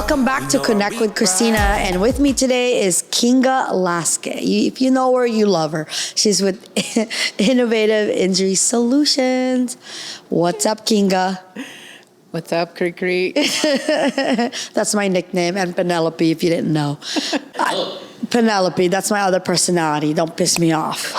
Welcome back to Connect with Christina, and with me today is Kinga Laskay. If you know her, you love her. She's with Innovative Injury Solutions. What's up, Kinga? What's up, Cree? That's my nickname, and Penelope, if you didn't know. Penelope, that's my other personality. Don't piss me off.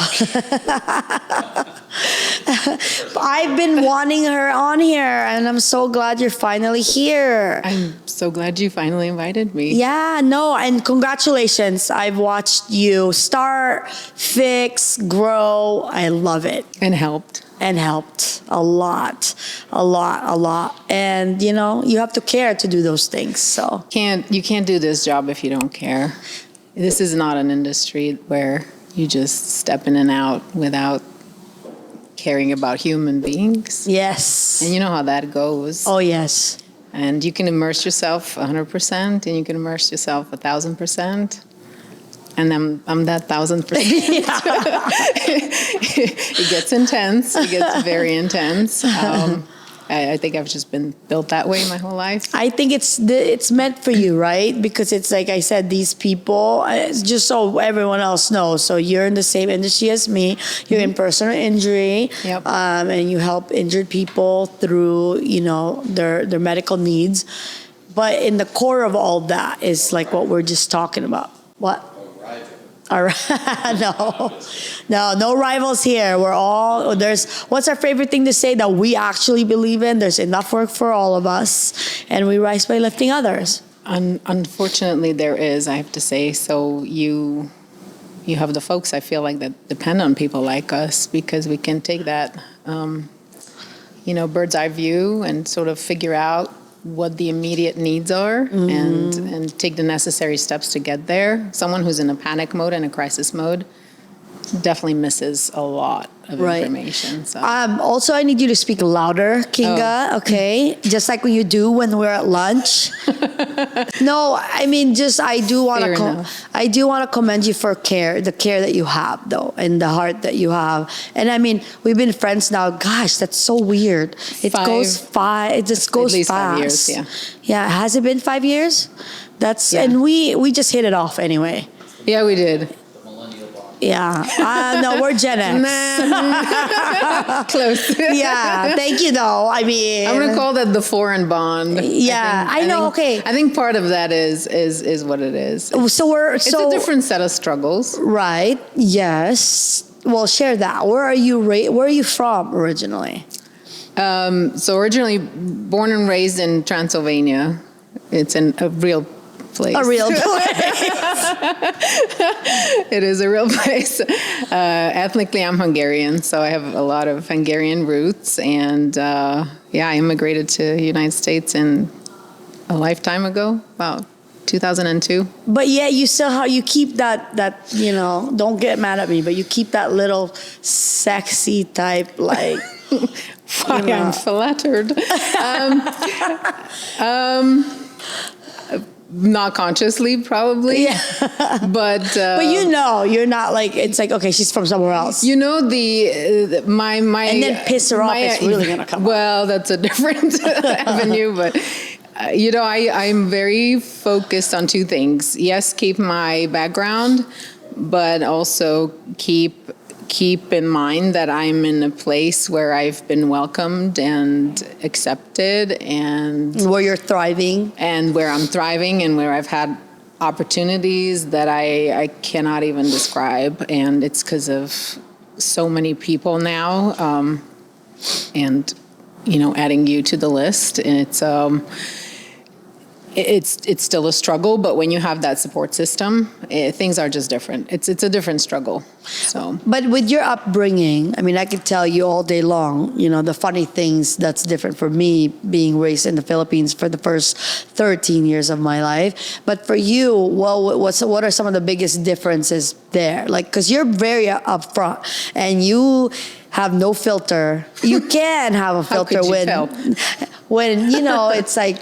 I've been wanting her on here, and I'm so glad you're finally here. I'm so glad you finally invited me. Yeah, no, and congratulations. I've watched you start, fix, grow. I love it. And helped. And helped a lot. And, you know, you have to care to do those things, so. You can't do this job if you don't care. This is not an industry where you just step in and out without caring about human beings. Yes. And you know how that goes. Oh, yes. And you can immerse yourself 100%, and you can immerse yourself 1,000%. And I'm that 1,000%. It gets intense. It gets very intense. I think I've just been built that way my whole life. I think it's meant for you, right? Because it's like I said, these people, it's just so everyone else knows. So you're in the same industry as me. You're in personal injury, yep. And you help injured people through, you know, their medical needs. But in the core of all that is like what we're just talking about. What? All right. No rivals here. What's our favorite thing to say that we actually believe in? There's enough work for all of us, and we rise by lifting others. Unfortunately, there is, I have to say. So you have the folks, I feel like, that depend on people like us, because we can take that, bird's eye view and sort of figure out what the immediate needs are, and take the necessary steps to get there. Someone who's in a panic mode and a crisis mode definitely misses a lot of information. So. Also, I need you to speak louder, Kinga, okay? Just like when you do when we're at lunch. No, I mean, I do want to commend you for the care that you have, though, and the heart that you have. And I mean, we've been friends now. Gosh, that's so weird. It goes fast. 5 years, yeah. Yeah, has it been 5 years? And we just hit it off anyway. Yeah, we did. Yeah. No, we're Gen X. Close. Yeah. Thank you, though. I mean, I'm gonna call that the foreign bond. Yeah, I know. Okay. I think part of that is what it is. So it's a different set of struggles. Right. Yes. Well, share that. Where are you from originally? So originally born and raised in Transylvania. It's in a real place. A real place. It is a real place. Ethnically, I'm Hungarian, so I have a lot of Hungarian roots. And I immigrated to the United States a lifetime ago, about 2002. But yet you keep that don't get mad at me, but you keep that little sexy type, like. I'm flattered. Not consciously, probably. Yeah. But you're not like, it's like, okay, she's from somewhere else. You know, my and then piss her off, it's really gonna come well, that's a different avenue, but I'm very focused on two things. Yes, keep my background, but also keep in mind that I'm in a place where I've been welcomed and accepted, and where you're thriving, and where I'm thriving, and where I've had opportunities that I cannot even describe. And it's because of so many people now, and adding you to the list. And it's still a struggle, but when you have that support system, things are just different. It's a different struggle. So, but with your upbringing, I mean, I could tell you all day long, the funny things that's different for me being raised in the Philippines for the first 13 years of my life. But for you, well, what are some of the biggest differences there? Like, because you're very upfront and you have no filter. You can have a filter when it's like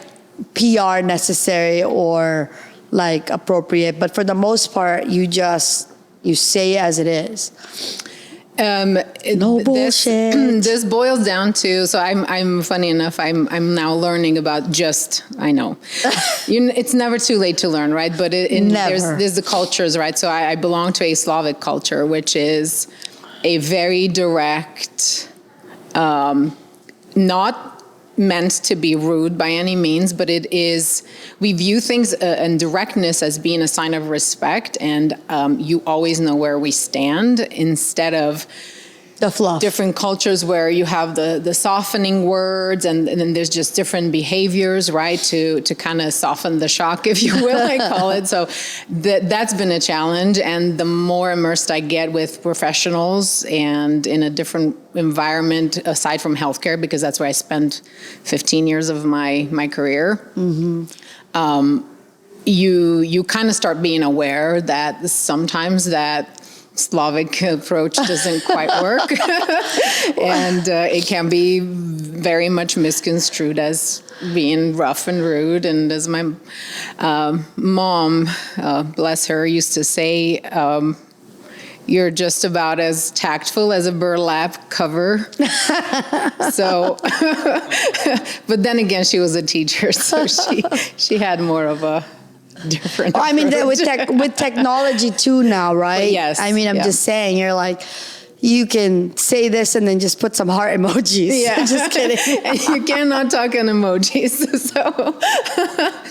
PR necessary or like appropriate, but for the most part, you say as it is. No bullshit. This boils down to, so I'm funny enough, I'm now learning about I know. It's never too late to learn, right? But there's the cultures, right? So I belong to a Slovak culture, which is a very direct, not meant to be rude by any means, but we view things and directness as being a sign of respect, and you always know where we stand, instead of the fluff. Different cultures where you have the softening words, and then there's just different behaviors, right, to kind of soften the shock, if you will, I call it. So that's been a challenge, and the more immersed I get with professionals and in a different environment aside from healthcare, because that's where I spent 15 years of my career. You kind of start being aware that sometimes that Slavic approach doesn't quite work, and it can be very much misconstrued as being rough and rude. And as my mom, bless her, used to say, you're just about as tactful as a burlap cover. So, but then again, she was a teacher, so she had more of a different approach. I mean, with technology too now, right? But yes. I mean, I'm just saying, you're like, you can say this and then just put some heart emojis. Yeah. Just kidding. And you cannot talk in emojis, so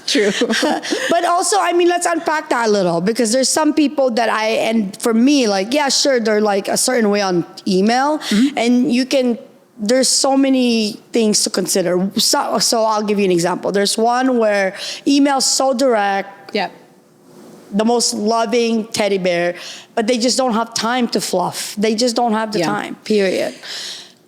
true. But also, I mean, let's unpack that a little, because there's some people that and for me, like, yeah, sure, they're like a certain way on email, and there's so many things to consider. So I'll give you an example. There's one where email's so direct. Yeah. The most loving teddy bear, but they just don't have time to fluff. They just don't have the time, period.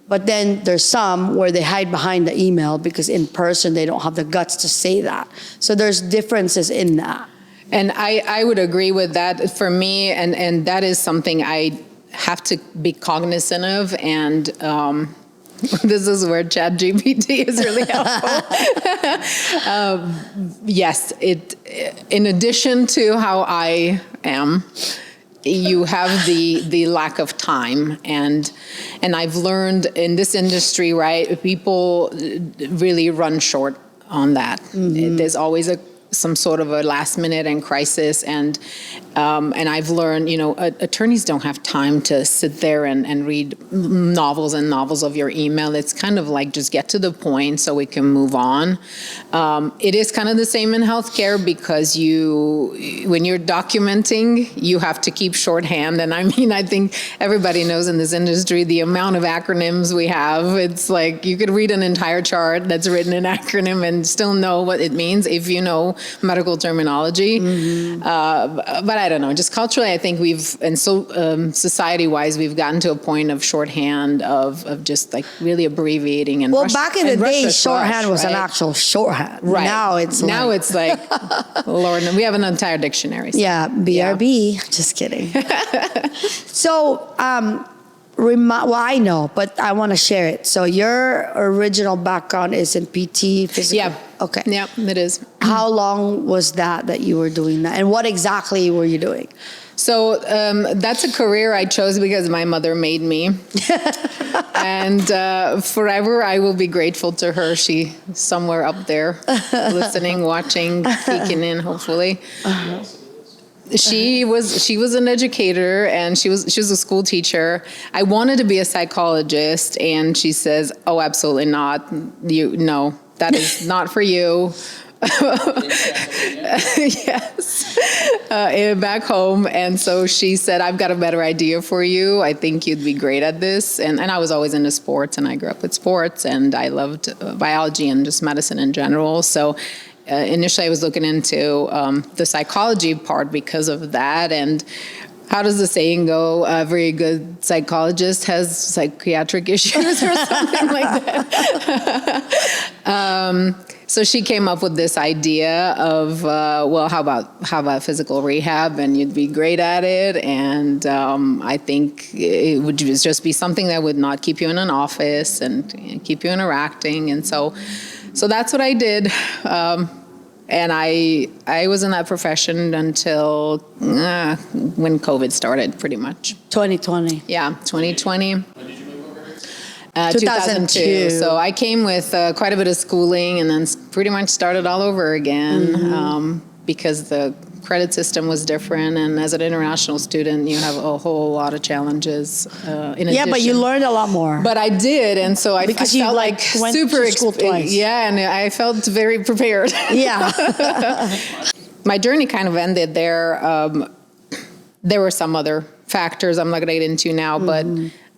But then there's some where they hide behind the email because in person they don't have the guts to say that. So there's differences in that. And I would agree with that. For me, and that is something I have to be cognizant of, and this is where ChatGPT is really helpful. Yes, in addition to how I am, you have the lack of time, and I've learned in this industry, right, people really run short on that. There's always some sort of a last minute and crisis, and I've learned, attorneys don't have time to sit there and read novels and novels of your email. It's kind of like, just get to the point so we can move on. It is kind of the same in healthcare, because when you're documenting, you have to keep shorthand. And I mean, I think everybody knows in this industry the amount of acronyms we have. It's like you could read an entire chart that's written in acronym and still know what it means if you know medical terminology. But I don't know, just culturally, I think society-wise, we've gotten to a point of shorthand, of just like really abbreviating. And back in the day, shorthand was an actual shorthand. Right. Now it's like, Lord, we have an entire dictionary. So. Yeah, BRB. Yeah. Just kidding. So, I know, but I want to share it. So your original background is in PT, physical? Yeah. Okay. Yeah, it is. How long was that you were doing that? And what exactly were you doing? So that's a career I chose because my mother made me. And forever I will be grateful to her. She somewhere up there listening, watching, peeking in, hopefully. Uh-huh. She was an educator, and she was a school teacher. I wanted to be a psychologist, and she says, "Oh, absolutely not. No, that is not for you." Yes, back home. And so she said, "I've got a better idea for you. I think you'd be great at this." And I was always into sports, and I grew up with sports, and I loved biology and just medicine in general. So initially I was looking into the psychology part because of that. And how does the saying go? A very good psychologist has psychiatric issues or something like that. So she came up with this idea of, how about physical rehab, and you'd be great at it. And I think it would just be something that would not keep you in an office and keep you interacting. And so that's what I did. And I was in that profession until when COVID started, pretty much. 2020. Yeah, 2020. When did you move over here? 2002. So I came with quite a bit of schooling and then pretty much started all over again because the credit system was different. And as an international student, you have a whole lot of challenges in addition. Yeah, but you learned a lot more. But I did, and so I Because I you, felt like, went super to school twice. Yeah, and I felt very prepared. Yeah. My journey kind of ended there. There were some other factors I'm not going to get into now, but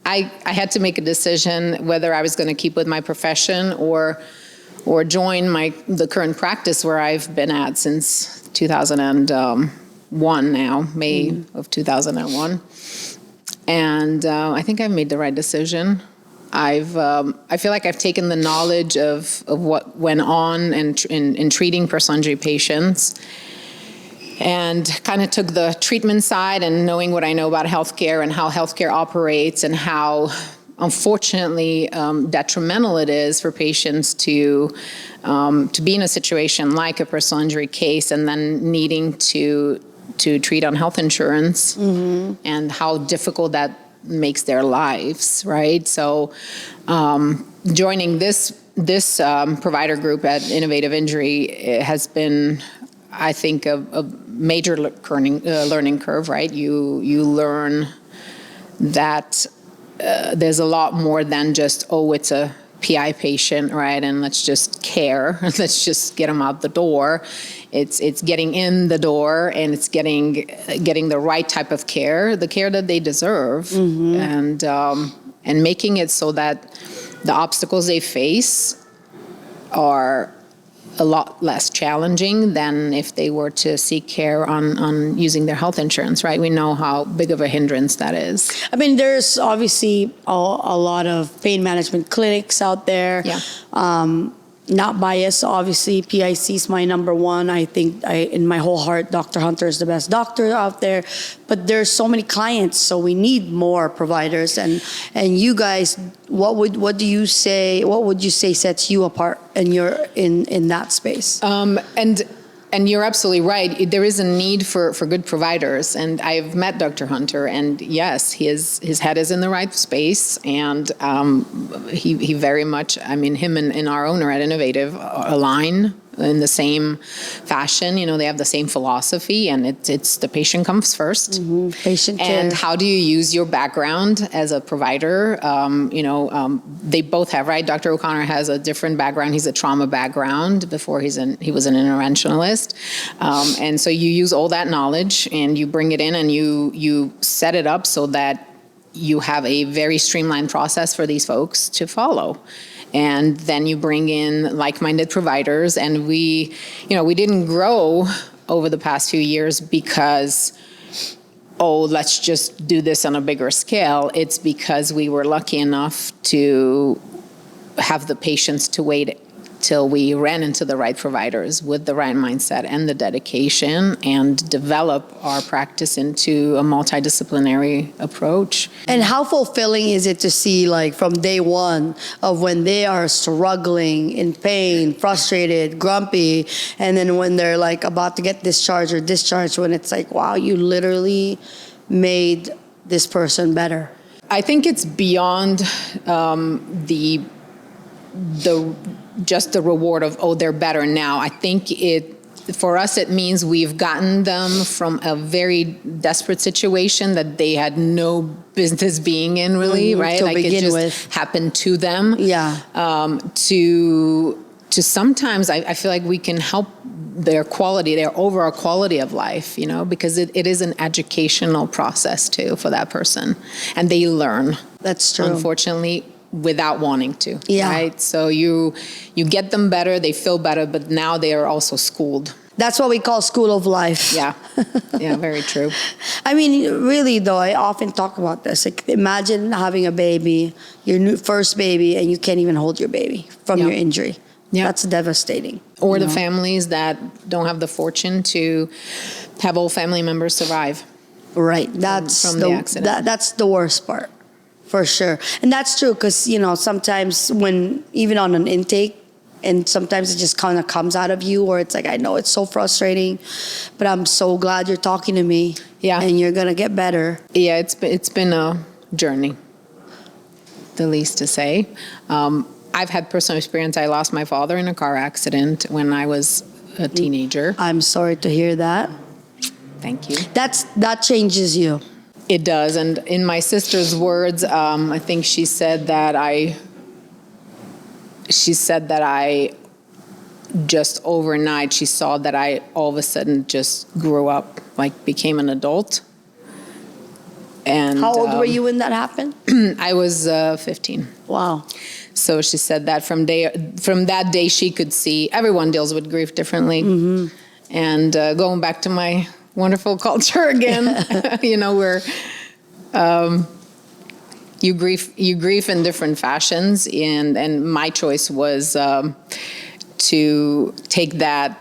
I had to make a decision whether I was going to keep with my profession or join the current practice where I've been at since 2001 now, May of 2001. And I think I've made the right decision. I feel like I've taken the knowledge of what went on in treating personal injury patients and kind of took the treatment side and knowing what I know about healthcare and how healthcare operates and how unfortunately detrimental it is for patients to be in a situation like a personal injury case and then needing to treat on health insurance and how difficult that makes their lives, right? So joining this provider group at Innovative Injury has been, I think, a major learning curve, right? You learn that there's a lot more than just, it's a PI patient, right? And let's just care. Let's just get them out the door. It's getting in the door and it's getting the right type of care, the care that they deserve, and making it so that the obstacles they face are a lot less challenging than if they were to seek care on using their health insurance, right? We know how big of a hindrance that is. I mean, there's obviously a lot of pain management clinics out there. Yeah. Not biased, obviously. PIC is my number one. I think in my whole heart, Dr. Hunter is the best doctor out there. But there's so many clients, so we need more providers. And you guys, what would you say sets you apart in that space? And you're absolutely right. There is a need for good providers. And I've met Dr. Hunter, and yes, his head is in the right space. And he very much, I mean, him and our owner at Innovative align in the same fashion. You know, they have the same philosophy, and it's the patient comes first. Patient care. And how do you use your background as a provider? They both have, right? Dr. O'Connor has a different background. He's a trauma background before he was an interventionalist. And so you use all that knowledge and you bring it in and you set it up so that you have a very streamlined process for these folks to follow. And then you bring in like-minded providers. And we didn't grow over the past few years because, let's just do this on a bigger scale. It's because we were lucky enough to have the patience to wait till we ran into the right providers with the right mindset and the dedication and develop our practice into a multidisciplinary approach. And how fulfilling is it to see, like, from day one of when they are struggling, in pain, frustrated, grumpy, and then when they're like about to get discharged, when it's like, wow, you literally made this person better. I think it's beyond just the reward of, they're better now. I think for us, it means we've gotten them from a very desperate situation that they had no business being in, really, right? To like begin it just with. happened to them. Yeah. To sometimes I feel like we can help their overall quality of life, because it is an educational process too for that person. And they learn. That's true. Unfortunately, without wanting to, yeah. Right? So you get them better, they feel better, but now they are also schooled. That's what we call school of life. Yeah, yeah, very true. I mean, really, though, I often talk about this. Like, imagine having a baby, your first baby, and you can't even hold your baby from your injury. Yeah. That's devastating. Or the families that don't have the fortune to have all family members survive. Right. That's from the accident. That's the worst part. For sure. And that's true because, sometimes when, even on an intake, And sometimes it just kind of comes out of you, or it's like, I know it's so frustrating, but I'm so glad you're talking to me. Yeah. And you're going to get better. Yeah, it's been a journey, the least to say. I've had personal experience. I lost my father in a car accident when I was a teenager. I'm sorry to hear that. Thank you. That changes you. It does. And in my sister's words, I think she said that I just overnight, she saw that I all of a sudden just grew up, like became an adult. And How old were you when that happened? I was 15. Wow. So she said that from that day she could see everyone deals with grief differently. Mm-hmm. And going back to my wonderful culture again, where you grieve in different fashions, and my choice was to take that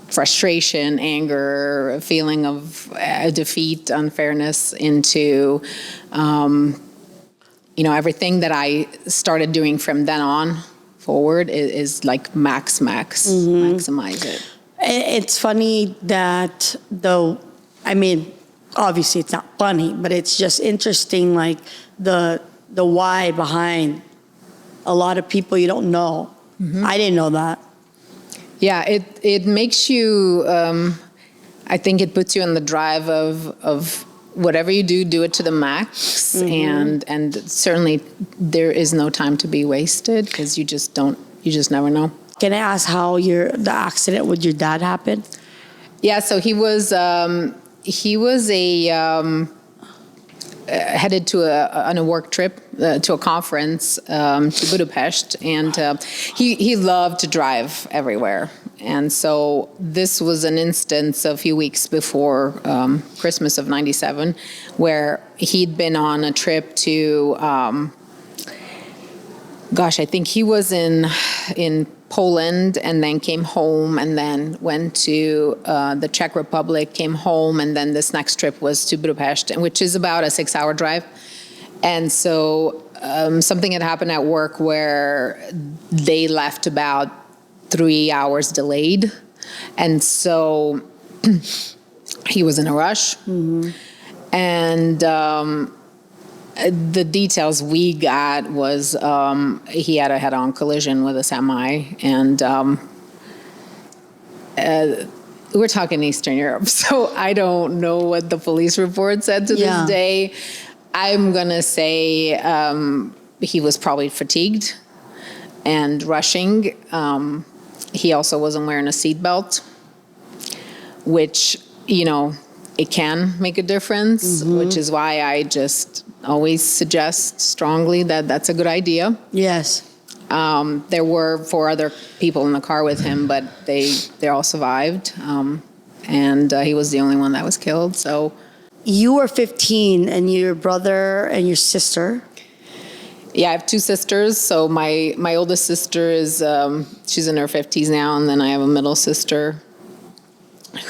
frustration, anger, feeling of defeat, unfairness into everything that I started doing from then on forward is like maximize it. It's funny that obviously it's not funny, but it's just interesting, like the why behind a lot of people you don't know. Mm-hmm. I didn't know that. Yeah, it makes you, I think it puts you in the drive of whatever you do it to the max. Mm-hmm. And certainly there is no time to be wasted, because you just never know. Can I ask how the accident with your dad happened? Yeah, so he was headed on a work trip to a conference to Budapest, and he loved to drive everywhere. And so this was an instance a few weeks before Christmas of '97, where he'd been on a trip to, I think he was in Poland, and then came home, and then went to the Czech Republic, came home, and then this next trip was to Budapest, which is about a 6-hour drive. And so something had happened at work where they left about 3 hours delayed. And so he was in a rush. Mm-hmm. And the details we got was he had a head-on collision with a semi, and we're talking Eastern Europe, so I don't know what the police report said to this day. I'm gonna say he was probably fatigued and rushing. He also wasn't wearing a seatbelt, which, it can make a difference, mm-hmm. which is why I just always suggest strongly that that's a good idea. Yes. There were 4 other people in the car with him, but they all survived. And he was the only one that was killed. So you were 15, and your brother and your sister. Yeah, I have 2 sisters. So my oldest sister is she's in her 50s now, and then I have a middle sister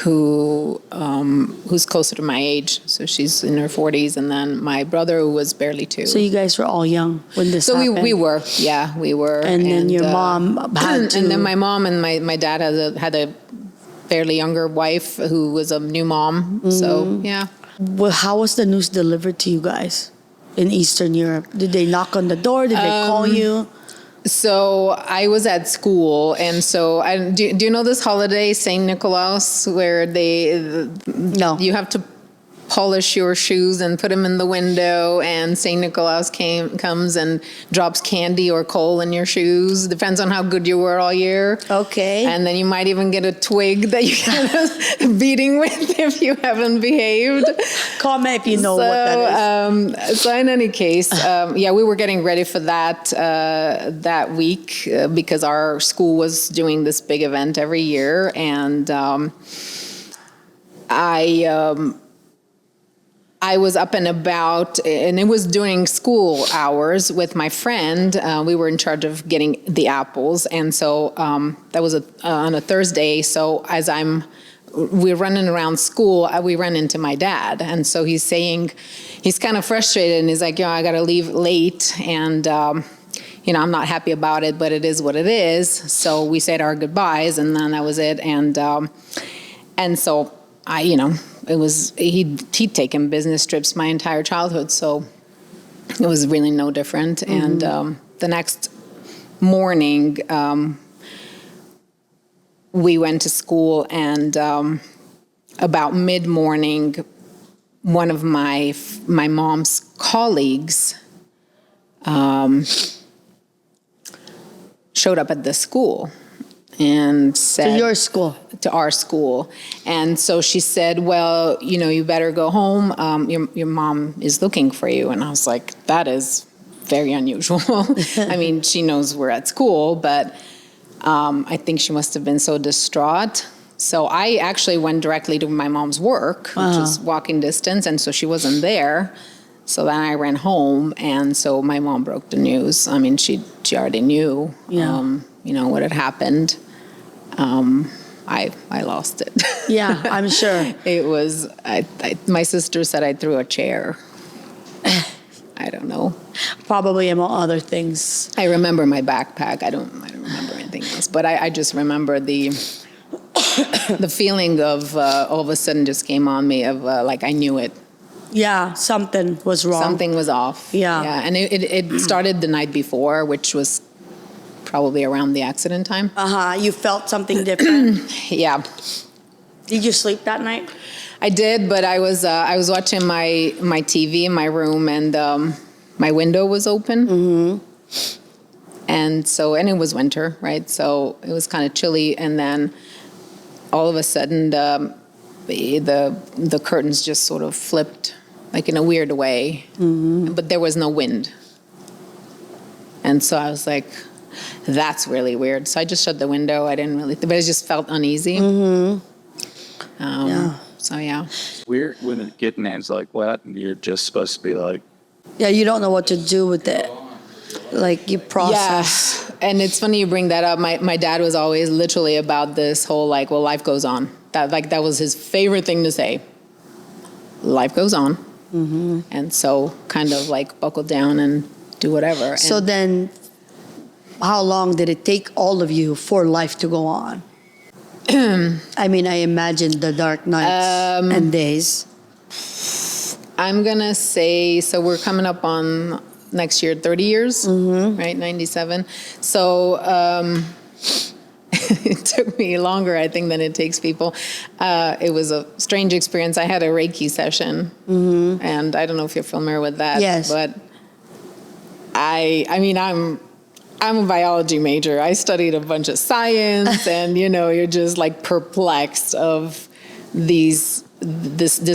who's closer to my age, so she's in her 40s, and then my brother, who was barely 2. So you guys were all young when this happened? So we were. And then your mom had to... And then my mom and my dad had a fairly younger wife who was a new mom. Mm-hmm. So yeah. Well, how was the news delivered to you guys in Eastern Europe? Did they knock on the door? Did they call you? So I was at school, and so do you know this holiday, Saint Nicholas, where No. You have to polish your shoes and put them in the window, and Saint Nicholas comes and drops candy or coal in your shoes. Depends on how good you were all year. Okay. And then you might even get a twig that you get a beating with if you haven't behaved. Comment if you know what that is. So in any case, we were getting ready for that week because our school was doing this big event every year, and I was up and about, and it was during school hours with my friend. We were in charge of getting the apples, and so that was on a Thursday. So as we're running around school, we ran into my dad, and so he's saying he's kind of frustrated, and he's like, I got to leave late, and I'm not happy about it, but it is what it is. So we said our goodbyes, and then that was it. And so it was, he'd taken business trips my entire childhood, so it was really no different. And the next morning, we went to school, and about mid-morning, one of my mom's colleagues showed up at the school and said... To your school? To our school. And so she said, well, you better go home. Your mom is looking for you. And I was like, that is very unusual. I mean, she knows we're at school, but I think she must have been so distraught. So I actually went directly to my mom's work, which was walking distance, and so she wasn't there. So then I ran home, and so my mom broke the news. I mean, she already knew, what had happened. I lost it. Yeah, I'm sure. It was, my sister said I threw a chair. I don't know. Probably among other things. I remember my backpack. I don't remember anything else, but I just remember the feeling of all of a sudden just came on me of like I knew it. Yeah, something was wrong. Something was off. Yeah. And it started the night before, which was probably around the accident time. You felt something different? Yeah. Did you sleep that night? I did, but I was watching my TV in my room, and my window was open. Mm-hmm. And it was winter, right? So it was kind of chilly, and then all of a sudden the curtains just sort of flipped, like in a weird way, but there was no wind. And so I was like, that's really weird. So I just shut the window. I didn't really, but I just felt uneasy. So yeah. Weird when it gets like wet and you're just supposed to be like. Yeah, you don't know what to do with it. Like you process. Yeah, and it's funny you bring that up. My dad was always literally about this whole like, well, life goes on. That was his favorite thing to say. Life goes on. Mm-hmm. And so kind of like buckle down and do whatever. So then how long did it take all of you for life to go on? I mean, I imagine the dark nights and days. I'm going to say, so we're coming up on next year, 30 years, right? 97. So it took me longer, I think, than it takes people. It was a strange experience. I had a Reiki session, and I don't know if you're familiar with that. Yes. But I mean, I'm a biology major. I studied a bunch of science, and you're just like perplexed of this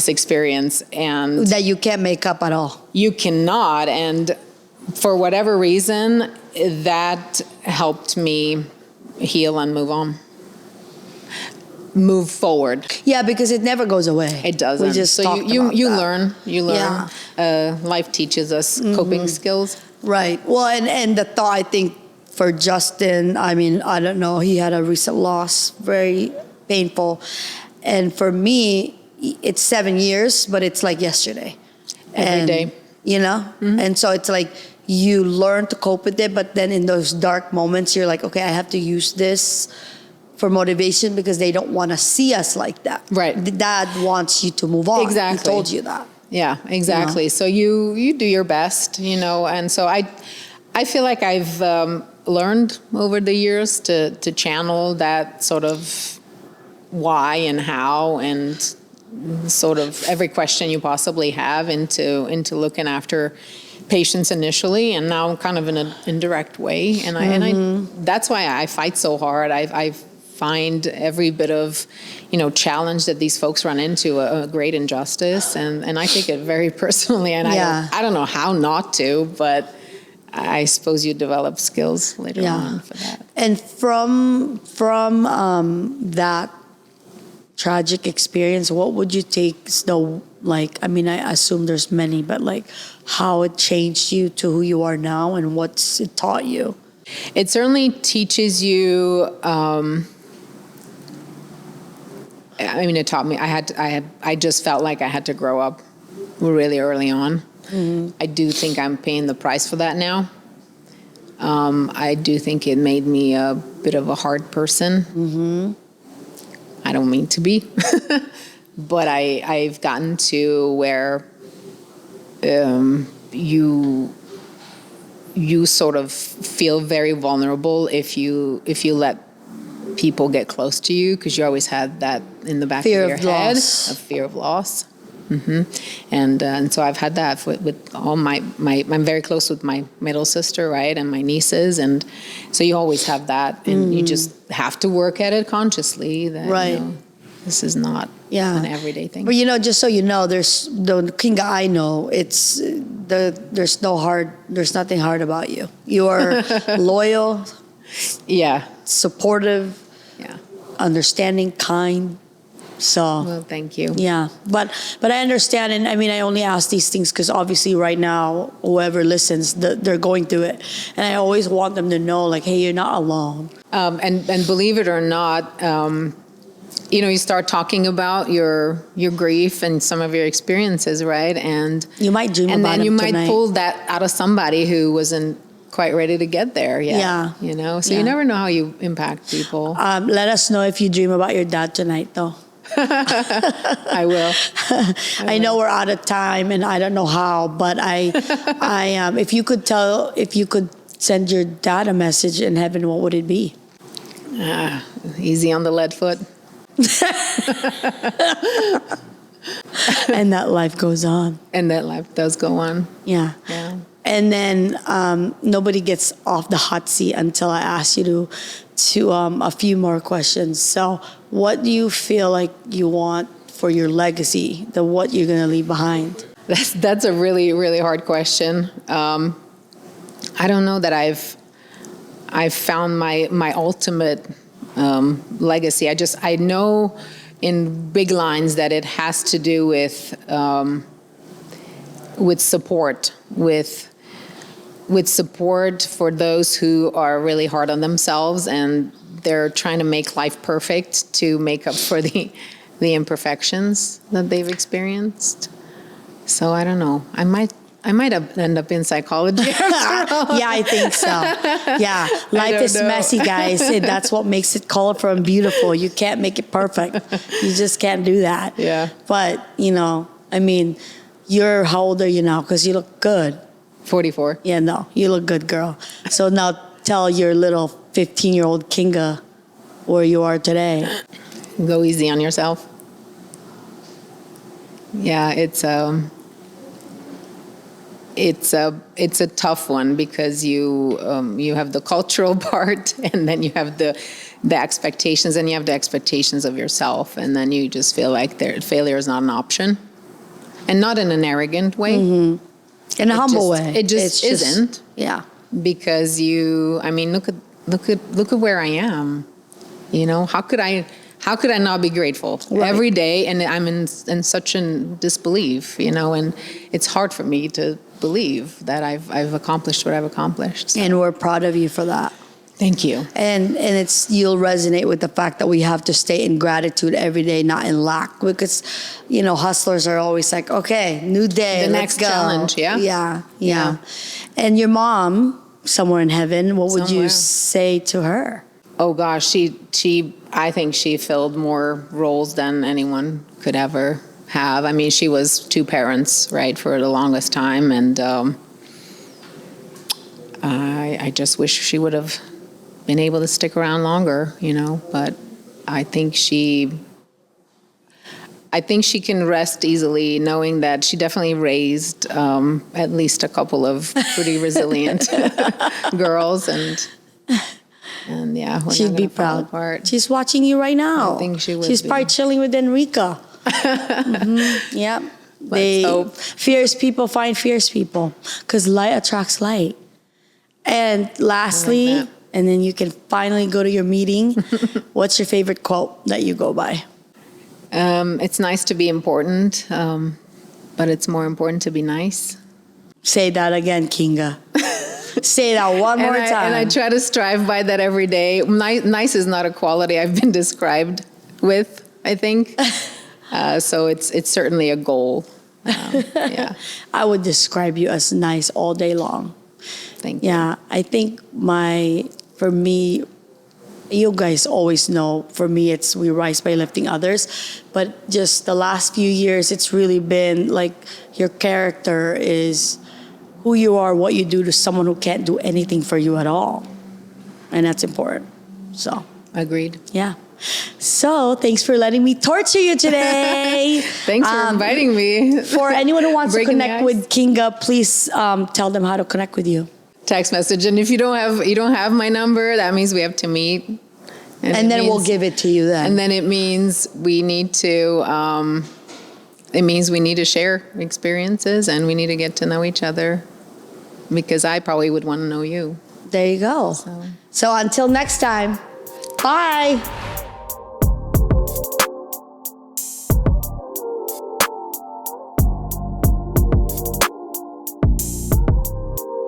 experience, and that you can't make up at all. You cannot, and for whatever reason, that helped me heal and move forward. Yeah, because it never goes away. It doesn't. We just so talked you about that. You learn. Yeah. Life teaches us coping skills. Right. Well, and the thought, I think, for Justin, I mean, I don't know, he had a recent loss, very painful. And for me, it's 7 years, but it's like yesterday. Every day. And so it's like you learn to cope with it, but then in those dark moments, you're like, okay, I have to use this for motivation because they don't want to see us like that. Right. Dad wants you to move on. Exactly. He told you that. Yeah, exactly. So you do your best, and so I feel like I've learned over the years to channel that sort of why and how and sort of every question you possibly have into looking after patients initially, and now kind of in an indirect way. And I that's why I fight so hard. I find every bit of challenge that these folks run into a great injustice, and I take it very personally. And I don't know how not to, but I suppose you develop skills later on for that. And from that tragic experience, what would you take I mean, I assume there's many, but like how it changed you to who you are now and what's it taught you? It certainly teaches you, I mean, it taught me, I just felt like I had to grow up really early on. I do think I'm paying the price for that now. I do think it made me a bit of a hard person. I don't mean to be, but I've gotten to where you sort of feel very vulnerable if you let people get close to you, because you always had that in the back Fear of your of head, loss. a fear of loss. And so I've had that with all my I'm very close with my middle sister, right, and my nieces, and so you always have that, and you just have to work at it consciously. That, Right. This is not an everyday thing. But just so you know, there's the Kinga I know. There's nothing hard about you. You are loyal, Yeah. supportive, Yeah. understanding, kind. So Well, thank you. yeah, but I understand, and I mean, I only ask these things because obviously right now, whoever listens, they're going through it, and I always want them to know, like, hey, you're not alone. And believe it or not, you start talking about your grief and some of your experiences, right? And You might dream and about then it you might tonight. pull that out of somebody who wasn't quite ready to get there yet. Yeah. So Yeah. you never know how you impact people. Let us know if you dream about your dad tonight, though. I will. I know we're out of time, and I don't know how, but if you could send your dad a message in heaven, what would it be? Easy on the lead foot. And that life goes on. And that life does go on. Yeah. Yeah. And then nobody gets off the hot seat until I ask you to a few more questions. So, what do you feel like you want for your legacy? What you're gonna leave behind? That's a really, really hard question. I don't know that I've found my ultimate legacy. I know in big lines that it has to do with support, with support for those who are really hard on themselves and they're trying to make life perfect to make up for the imperfections that they've experienced. So I don't know. I might end up in psychology. Yeah, I think so. Yeah, life don't is know. messy, guys. And that's what makes it colorful and beautiful. You can't make it perfect. You just can't do that. Yeah. But I mean, how old are you now? Because you look good. 44. Yeah, no, you look good, girl. So now tell your little 15-year-old Kinga where you are today. Go easy on yourself. Yeah, it's a tough one because you have the cultural part, and then you have the expectations, and you have the expectations of yourself, and then you just feel like failure is not an option, and not in an arrogant way. In a humble way. It just isn't. Yeah. Because look at where I am. How could I not be grateful every day? And I'm in such a disbelief, and it's hard for me to believe that I've accomplished what I've accomplished. So. And we're proud of you for that. Thank you. And you'll resonate with the fact that we have to stay in gratitude every day, not in lack. Because, hustlers are always like, okay, new day, The let's next go. challenge, yeah? Yeah. Yeah. And your mom, somewhere in heaven, what would you Somewhere. say to her? Oh gosh, I think she filled more roles than anyone could ever have. I mean, she was two parents, right, for the longest time, and I just wish she would have been able to stick around longer, but I think she can rest easily knowing that she definitely raised at least a couple of pretty resilient girls, and yeah, we're She'd not be gonna fall proud. apart. She's watching you right now. I think she would She's be. probably chilling with Enrica. Yep. hope. Fierce people find fierce people because light attracts light. And lastly, that. and then you can finally go to your meeting. What's your favorite quote that you go by? It's nice to be important, but it's more important to be nice. Say that again, Kinga. Say that one more time. And I try to strive by that every day. Nice is not a quality I've been described with, I think. So it's certainly a goal. Yeah. I would describe you as nice all day long. Thank you. Yeah, I think for me, you guys always know, for me, it's we rise by lifting others. But just the last few years, it's really been like your character is who you are, what you do to someone who can't do anything for you at all. And that's important. So, Agreed. yeah. So, thanks for letting me torture you today. Thanks for inviting me. For anyone who wants to Breaking the connect ice. with Kinga, please tell them how to connect with you. Text message, and if you don't have my number, that means we have to meet. And then we'll give it to you then. And then it means we need to. It means we need to share experiences, and we need to get to know each other, because I probably would want to know you. There you go. So until next time, bye.